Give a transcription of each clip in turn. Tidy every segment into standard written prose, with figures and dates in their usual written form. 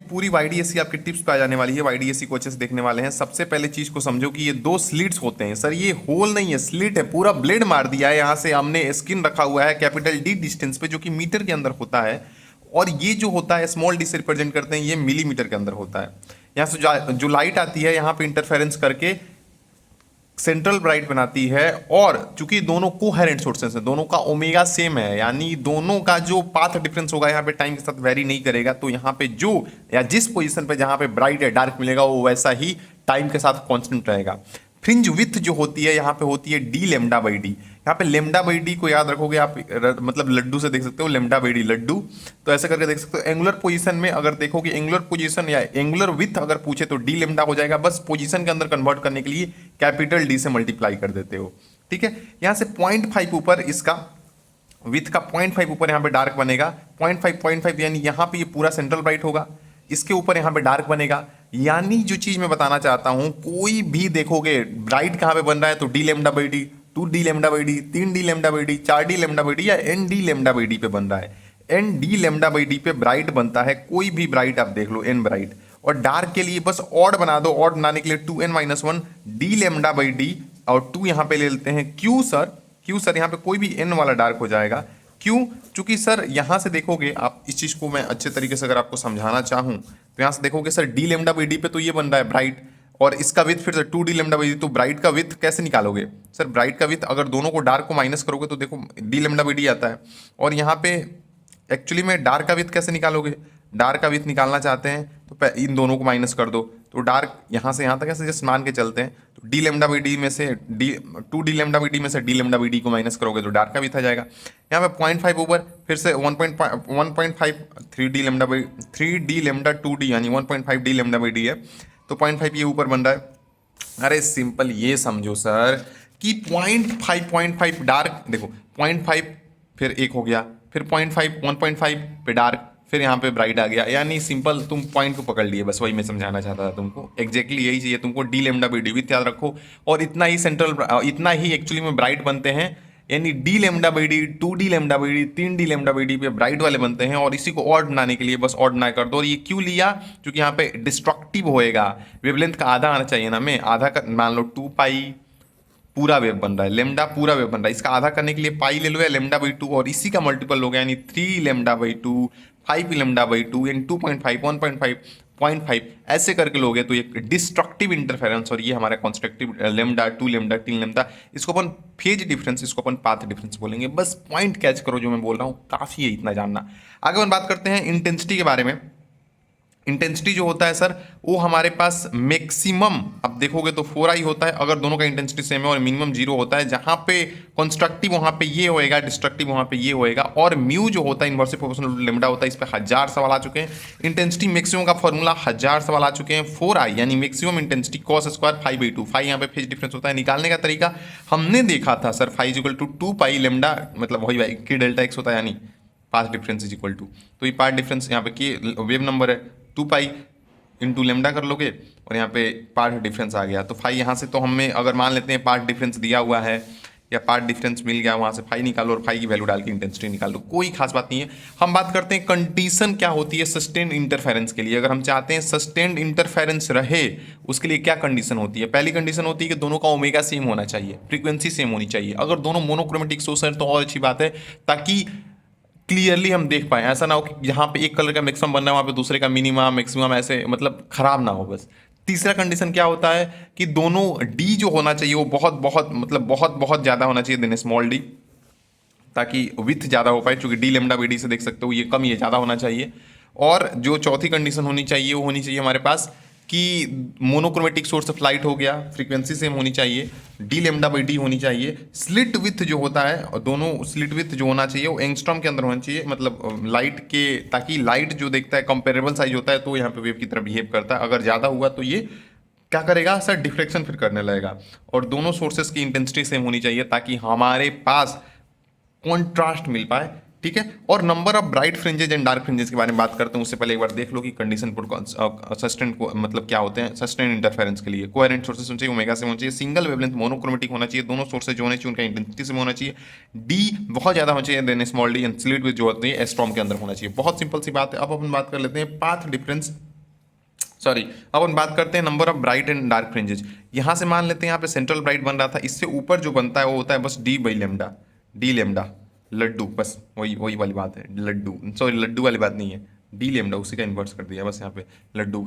पूरी वाईडीएससी आपकी टिप्स पे आ जाने वाली है। वाईडीएससी को अच्छे से देखने वाले हैं। सबसे पहले चीज को समझो कि ये दो स्लिट्स होते हैं। सर ये होल नहीं है, स्लिट है। पूरा ब्लेड मार दिया है, यहाँ से हमने स्किन रखा हुआ है कैपिटल डी डिस्टेंस पे, जो कि मीटर के अंदर होता है। और ये जो होता है स्मॉल डी से रिप्रेजेंट करते हैं, ये मिलीमीटर के अंदर होता है। यहाँ से जो लाइट आती है यहाँ पे इंटरफेरेंस करके सेंट्रल ब्राइट बनाती है। और चूंकि दोनों कोहेरेंट सोर्सेस हैं, दोनों का ओमेगा सेम है, यानी दोनों का जो पाथ डिफरेंस होगा यहाँ पे टाइम के साथ वेरी नहीं करेगा। तो यहाँ पे जो या जिस पोजीशन पे जहाँ पे ब्राइट या डार्क मिलेगा वो वैसा ही टाइम के साथ कांस्टेंट रहेगा। फ्रिंज विथ जो होती है यहाँ पे होती है डी लेमडा बाई डी। यहाँ पे लेमडा बाई डी को याद रखोगे आप, मतलब लड्डू से देख सकते हो, लेमडा बाई डी लड्डू। तो ऐसे करके देख सकते हो। एंगुलर पोजीशन में अगर देखोगे, एंगुलर पोजीशन या एंगुलर विथ अगर पूछे तो डी लेमडा हो जाएगा। बस पोजीशन के अंदर कन्वर्ट करने के लिए कैपिटल डी से मल्टीप्लाई कर देते हो। ठीक है, यहाँ से 0.5 ऊपर इसका विथ का 0.5 ऊपर यहाँ पे डार्क बनेगा। 0.5 यानी यहाँ पे ये पूरा सेंट्रल ब्राइट होगा, इसके ऊपर यहाँ पे डार्क बनेगा। यानी जो चीज मैं बताना चाहता हूं, कोई भी देखोगे ब्राइट कहाँ पे बन रहा है तो D lambda by D, 2D lambda by D, 3D lambda by D, 4D lambda by D या ND लेमडा बाई डी पे बन रहा है। ND लेमडा बाई डी पे ब्राइट बनता है। कोई भी ब्राइट आप देख लो, N ब्राइट। और डार्क के लिए बस ऑड बना दो। ऑड बनाने के लिए 2n-1 D lambda by D, और 2 यहाँ पे ले लेते हैं क्यू सर। क्यू सर यहाँ पे कोई भी n वाला डार्क हो जाएगा। क्यों? चूंकि सर यहाँ से देखोगे आप, इस चीज को मैं अच्छे तरीके से अगर आपको समझाना चाहूँ तो यहाँ से देखोगे sir D lambda by D पे तो ये बन रहा है ब्राइट, और इसका विथ फिर से 2D लेमडा बाई डी। तो ब्राइट का विथ कैसे निकालोगे सर? ब्राइट का विथ अगर दोनों को डार्क को माइनस करोगे तो देखो डी लेमडा बाई डी आता है। और यहाँ पे एक्चुअली में डार्क का विथ कैसे निकालोगे? डार्क का विथ निकालना चाहते हैं तो इन दोनों को माइनस कर दो, तो डार्क यहाँ से यहाँ तक ऐसे जस्ट मान के चलते हैं। तो डी लेमडा बाई डी में से डी लेमडा बाई डी में से डी लेमडा बाई डी को माइनस करोगे तो डार्क का विथ आ जाएगा। यहाँ पे 0.5 ऊपर फिर से 1.5 3D lambda by 3D lambda 2D यानी 1.5 डी लेमडा बाई डी है। तो 0.5 ये ऊपर बन रहा है। अरे सिंपल ये समझो सर कि 0.5 डार्क, देखो 0.5 फिर एक हो गया, फिर 0.5 1.5 पे डार्क, फिर यहाँ पे ब्राइट आ गया। यानी सिंपल तुम पॉइंट को पकड़ लिए, बस वही मैं समझाना चाहता था तुमको। एग्जैक्टली यही चाहिए तुमको, D lambda by D with याद रखो। और इतना ही इतना ही एक्चुअली में ब्राइट बनते हैं। यानी D lambda by D, 2D lambda by D, 3D lambda by D पे ब्राइट वाले बनते हैं। और इसी को ऑड बनाने के लिए बस ऑड ना कर दो। और ये क्यों लिया? क्योंकि यहाँ पे डिस्ट्रक्टिव होएगा। वेवलेंथ का आधा आना चाहिए ना, मैं आधा का मान लो 2 पाई पूरा वेव बन रहा है, लेमडा पूरा वेव बन रहा है। इसका आधा करने के लिए पाई ले लो या लेमडा बाई 2, और इसी का मल्टीपल हो गया यानी 3 लेमडा बाई 2, 5 लेमडा बाई 2 यानी 2.5 1.5 0.5 ऐसे करके लोगे तो ये डिस्ट्रक्टिव इंटरफेरेंस। और ये हमारा कॉन्स्ट्रक्टिव लेमडा 2 लेमडा 3 लेमडा, इसको अपन फेज डिफरेंस, इसको अपन पाथ डिफरेंस बोलेंगे। बस पॉइंट कैच करो जो मैं बोल रहा हूँ, काफ़ी है इतना जानना। आगे हम बात करते हैं इंटेंसिटी के बारे में। इंटेंसिटी जो होता है सर वो हमारे पास मैक्सिमम, अब देखोगे तो 4i होता है अगर दोनों का इंटेंसिटी सेम है, और मिनिमम 0 होता है। जहाँ पे कंस्ट्रक्टिव वहाँ पे ये होएगा, डिस्ट्रक्टिव वहाँ पे ये होएगा। और म्यू जो होता है इन्वर्सली प्रोपोर्शनल लेमडा होता है, इस पे 1000 सवाल आ चुके हैं। इंटेंसिटी मैक्सिमम का फॉर्मूला 1000 सवाल आ चुके हैं। 4i यानी मैक्सिमम इंटेंसिटी cos स्क्वायर 5/2, 5 यहाँ पे फेज डिफरेंस होता है। निकालने का तरीका हमने देखा था सर, 5 = 2 पाई लेमडा, मतलब वही भाई की डेल्टा x होता है, यानी path difference is equal to, तो ये पाथ डिफरेंस यहाँ पे की वेव नंबर है 2 पाई इंटू लेमडा कर लोगे, और यहाँ पे पार्ट डिफरेंस आ गया। तो फाई यहाँ से तो हमें अगर मान लेते हैं पार्ट डिफरेंस दिया हुआ है या पार्ट डिफरेंस मिल गया, वहाँ से फाई निकालो और फाई की वैल्यू डाल के इंटेंसिटी निकालो, कोई खास बात नहीं है। हम बात करते हैं कंडीशन क्या होती है सस्टेन्ड इंटरफेरेंस के लिए। अगर हम चाहते हैं सस्टेन्ड इंटरफेरेंस रहे, उसके लिए क्या कंडीशन होती है? पहली कंडीशन होती है कि दोनों का ओमेगा सेम होना चाहिए, फ्रीक्वेंसी सेम होनी चाहिए। अगर दोनों मोनोक्रोमेटिक सोर्स है तो और अच्छी बात है, ताकि क्लियरली हम देख पाए। ऐसा ना हो कि यहाँ पे एक कलर का मैक्सिमम बन रहा है, वहाँ पे दूसरे का मिनिमम मैक्सिमम, ऐसे मतलब खराब ना हो बस। तीसरा कंडीशन क्या होता है कि दोनों डी जो होना चाहिए वो बहुत बहुत मतलब बहुत बहुत ज़्यादा होना चाहिए देन स्मॉल डी, ताकि विथ ज़्यादा हो पाए। चूँकि डी लेमडा बाई डी से देख सकते हो ये कम, ये ज़्यादा होना चाहिए। और जो चौथी कंडीशन होनी चाहिए वो होनी चाहिए हमारे पास कि मोनोक्रोमेटिक सोर्स ऑफ लाइट हो गया, फ्रीक्वेंसी सेम होनी चाहिए, डी लेमडा बाई डी होनी चाहिए। स्लिट विथ जो होता है, और दोनों स्लिट विथ जो होना चाहिए वो एंगस्ट्रॉम के अंदर होना चाहिए, मतलब लाइट के, ताकि लाइट जो देखता है कंपेरेबल साइज होता है तो यहाँ पे वेव की तरह बिहेव करता है। अगर ज़्यादा हुआ तो ये क्या करेगा सर? डिफ्लेक्शन फिर करने लगेगा। और दोनों सोर्सेस की इंटेंसिटी सेम होनी चाहिए ताकि हमारे पास कॉन्ट्रास्ट मिल पाए। ठीक है, और number of bright fringes and dark fringes के बारे में बात करते हैं उससे पहले एक बार देख लो कि कंडीशन सस्टेन मतलब क्या होते हैं। सस्टेन इंटरफेरेंस के लिए कोहेरेंट सोर्सेस होने चाहिए, ओमेगा से होना चाहिए, सिंगल वेवलेंथ मोनोक्रोमेटिक होना चाहिए, दोनों सोर्सेज जो होने चाहिए उनका इंटेंसिटी से होना चाहिए, डी बहुत ज़्यादा होना चाहिए, then small D, and slit width जो होती है एस्ट्रॉम के अंदर होना चाहिए। बहुत सिंपल सी बात है। अब अपन बात कर लेते हैं पाथ डिफरेंस सॉरी, अब हम बात करते हैं number of bright and dark fringes. यहाँ से मान लेते हैं यहाँ पे सेंट्रल ब्राइट बन रहा था, इससे ऊपर जो बनता है वो होता है बस D by lambda, D lambda लड्डू, बस वही वही वाली बात है, लड्डू, सॉरी लड्डू वाली बात नहीं है, डी लेमडा उसी का इन्वर्स कर दिया बस यहाँ पे, लड्डू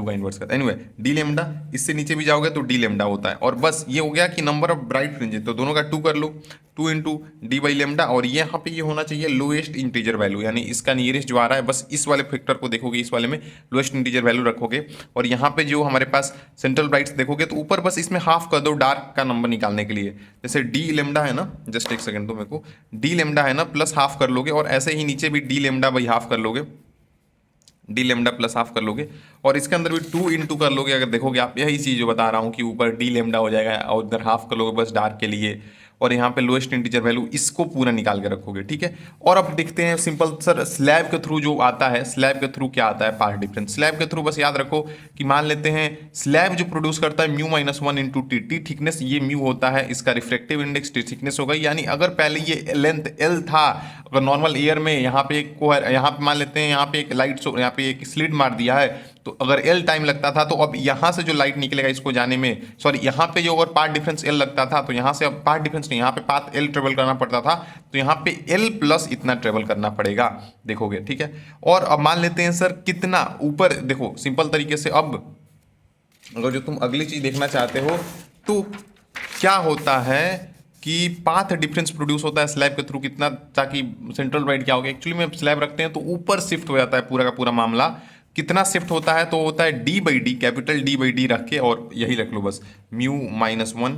का इन्वर्स करता है। एनीवे डी लेमडा, इससे नीचे भी जाओगे तो डी लेमडा होता है, और बस ये हो गया कि नंबर ऑफ ब्राइट फ्रिंजेस, तो दोनों का 2 कर लो, 2 इंटू डी बाई लेमडा, और ये यहाँ पे ये होना चाहिए लोएस्ट इंटीजर वैल्यू, यानी इसका नियरेस्ट जो आ रहा है बस इस वाले फैक्टर को देखोगे, इस वाले में लोएस्ट इंटीजर वैल्यू रखोगे, और यहाँ पे जो हमारे पास सेंट्रल ब्राइट्स देखोगे तो ऊपर बस इसमें हाफ कर दो डार्क का नंबर निकालने के लिए, जैसे डी लेमडा है ना, जस्ट एक सेकंड दो मेरे को, डी लेमडा है ना प्लस हाफ कर लोगे, और ऐसे ही नीचे भी डी लेमडा बाई हाफ कर लोगे, डी लेमडा प्लस हाफ कर लोगे, और इसके अंदर भी 2 इंटू कर लोगे, अगर देखोगे आप यही चीज़ जो बता रहा हूँ कि ऊपर डी लेमडा हो जाएगा और उधर हाफ कर लोगे बस डार्क के लिए, और यहाँ पे लोएस्ट इंटीजर वैल्यू इसको पूरा निकाल के रखोगे, ठीक है। और अब देखते हैं सिंपल सर स्लैब के थ्रू जो आता है, स्लैब के थ्रू क्या आता है पार्ट डिफरेंस। स्लैब के थ्रू बस याद रखो कि मान लेते हैं स्लैब जो प्रोड्यूस करता है mu minus 1 into T, T thickness ये म्यू होता है, इसका रिफ्रेक्टिव इंडेक्स टी थिकनेस होगा, यानी अगर पहले ये लेंथ एल था, अगर नॉर्मल एयर में यहाँ पे एक को यहाँ पे मान लेते हैं यहाँ पे एक लाइट यहाँ पे एक स्लिट मार दिया है, तो अगर एल टाइम लगता था तो अब यहाँ से जो लाइट निकलेगा इसको जाने में, सॉरी यहाँ पे जो अगर पाथ डिफरेंस एल लगता था तो यहाँ से अब पाथ डिफरेंस नहीं, यहाँ पे पाथ एल ट्रेवल करना पड़ता था, तो यहाँ पे एल प्लस इतना ट्रेवल करना पड़ेगा, देखोगे, ठीक है। और अब मान लेते हैं सर कितना ऊपर, देखो सिंपल तरीके से, अब अगर जो तुम अगली चीज देखना चाहते हो तो क्या होता है कि पाथ डिफरेंस प्रोड्यूस होता है स्लैब के थ्रू कितना, ताकि सेंट्रल ब्राइट क्या होगा, एक्चुअली में स्लैब रखते हैं तो ऊपर शिफ्ट हो जाता है पूरा का पूरा मामला, कितना शिफ्ट होता है तो होता है D by D, capital D by D रख के, और यही रख लो बस म्यू माइनस 1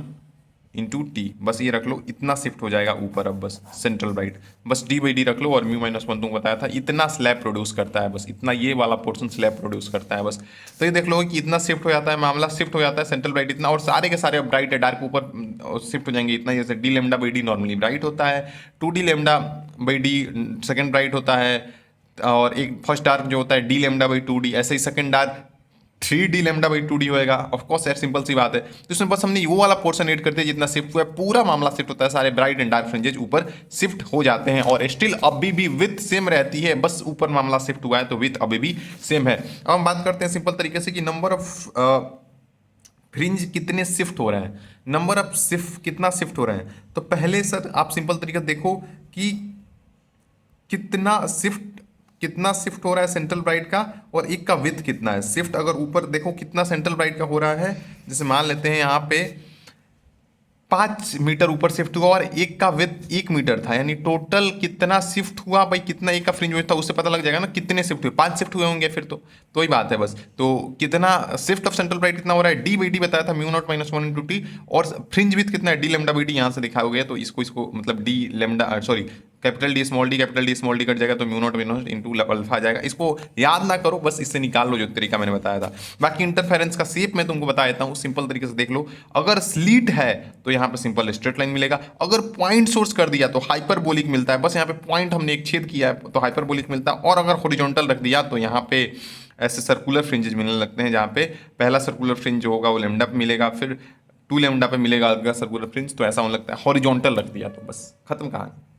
इंटू टी, बस ये रख लो, इतना शिफ्ट हो जाएगा ऊपर, अब बस सेंट्रल ब्राइट बस डी बाई डी रख लो, और म्यू माइनस 1 तुमको बताया था इतना स्लैब प्रोड्यूस करता है, बस इतना ये वाला पोर्शन स्लैब प्रोड्यूस करता है बस। तो ये देख लो कि इतना शिफ्ट हो जाता है, मामला शिफ्ट हो जाता है सेंट्रल ब्राइट इतना, और सारे के सारे अब ब्राइट है डार्क ऊपर शिफ्ट हो जाएंगे इतना, जैसे D lambda by D normally bright होता है, 2 D lambda by D second bright होता है, और एक फर्स्ट डार्क जो होता है डी लेमडा बाई 2 डी, ऐसे ही second dark 3 D lambda by 2 D होएगा। ऑफ कोर्स यार सिंपल सी बात है, तो इसमें बस हमने वो वाला पोर्शन ऐड कर दिया जितना शिफ्ट हुआ है, पूरा मामला शिफ्ट होता है, सारे ब्राइट एंड डार्क फ्रिंजेज ऊपर शिफ्ट हो जाते हैं, और स्टिल अभी भी विथ सेम रहती है, बस ऊपर मामला शिफ्ट हुआ है तो विथ अभी भी सेम है। अब हम बात करते हैं सिंपल तरीके से कि नंबर ऑफ फ्रिंज कितने शिफ्ट हो रहे हैं, नंबर ऑफ शिफ्ट कितना शिफ्ट हो रहे हैं, तो पहले सर आप सिंपल तरीका देखो कि कितना शिफ्ट हो रहा है सेंट्रल ब्राइट का, और एक का विथ कितना है शिफ्ट, अगर ऊपर देखो कितना सेंट्रल ब्राइट का हो रहा है, जैसे मान लेते हैं यहाँ पे 5 मीटर ऊपर शिफ्ट हुआ, और एक का विथ 1 मीटर था, यानी टोटल कितना शिफ्ट हुआ भाई, कितना एक का फ्रिंज वेट था, उससे पता लग जाएगा ना कितने शिफ्ट हुए, 5 शिफ्ट हुए होंगे फिर तो वही बात है बस। तो कितना शिफ्ट ऑफ सेंट्रल ब्राइट कितना हो रहा है, डी बाई डी बताया था mu naught minus 1 into T, और फ्रिंज विथ कितना है डी लेमडा बाई डी, यहाँ से दिखा हो गया, तो इसको मतलब D lambda sorry capital D small D cut जाएगा, तो म्यू नॉट इंटू अल्फा आ जाएगा, इसको याद ना करो, बस इससे निकाल लो जो तरीका मैंने बताया था। बाकी इंटरफेरेंस का शेप मैं तुमको बता देता हूँ, सिंपल तरीके से देख लो, अगर स्लीट है तो यहाँ पे सिंपल स्ट्रेट लाइन मिलेगा, अगर पॉइंट सोर्स कर दिया तो हाइपरबोलिक मिलता है, बस यहाँ पे पॉइंट हमने एक छेद किया है तो हाइपरबोलिक मिलता है, और अगर हॉरिजॉन्टल रख दिया तो यहाँ पे ऐसे सर्कुलर फ्रिंजेस मिलने लगते हैं, जहाँ पे पहला सर्कुलर फ्रिंज जो होगा वो लेमडा पे मिलेगा, फिर 2 लेमडा पे मिलेगा अगला सर्कुलर फ्रिंज, तो ऐसा होने लगता है हॉरिजॉन्टल रख दिया तो बस खत्म कहानी।